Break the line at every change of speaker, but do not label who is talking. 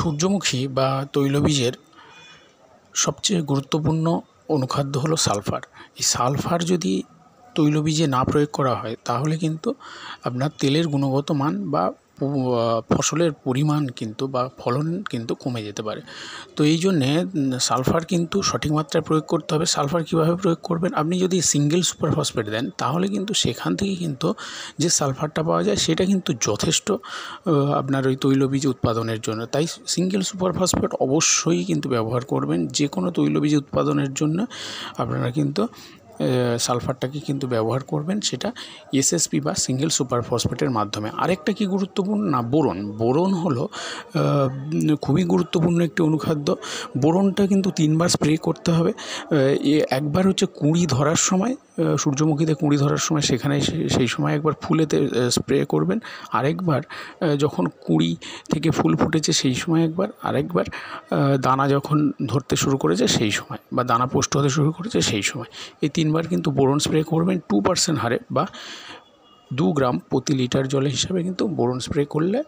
সূর্যমুখী বা তৈলবীজের সবচেয়ে গুরুত্বপূর্ণ অনুখাদ্য হলো সালফার। এই সালফার যদি তৈলবীজে না প্রয়োগ করা হয় তাহলে কিন্তু আপনার তেলের গুণগত মান বা ফসলের পরিমাণ কিন্তু বা ফলন কিন্তু কমে যেতে পারে। তো এই জন্যে সালফার কিন্তু সঠিক মাত্রায় প্রয়োগ করতে হবে। সালফার কীভাবে প্রয়োগ করবেন, আপনি যদি সিঙ্গেল সুপার ফসফেট দেন তাহলে কিন্তু সেখান থেকে কিন্তু যে সালফারটা পাওয়া যায় সেটা কিন্তু যথেষ্ট আপনার ওই তৈলবীজ উৎপাদনের জন্য। তাই সিঙ্গেল সুপার ফসফেট অবশ্যই কিন্তু ব্যবহার করবেন। যে কোনো তৈলবীজ উৎপাদনের জন্য আপনারা কিন্তু সালফারটাকে কিন্তু ব্যবহার করবেন, সেটা এসএসপি বা সিঙ্গেল সুপার ফসফেটের মাধ্যমে। আরেকটা কি গুরুত্বপূর্ণ না, বোরন হলো খুবই গুরুত্বপূর্ণ একটি অনুখাদ্য। বোরনটা কিন্তু 3 বার স্প্রে করতে হবে। একবার হচ্ছে কুঁড়ি ধরার সময়, সূর্যমুখীতে কুঁড়ি ধরার সময় সেখানে সেই সময় একবার ফুলেতে স্প্রে করবেন, আরেকবার যখন কুঁড়ি থেকে ফুল ফুটেছে সেই সময় একবার, আরেকবার দানা যখন ধরতে শুরু করেছে সেই সময় বা দানা পোষ্ট হতে শুরু করেছে সেই সময়। এই 3 বার কিন্তু বোরন স্প্রে করবেন 2% হারে বা 2 গ্রাম প্রতি লিটার জলে হিসাবে কিন্তু বোরন স্প্রে করলে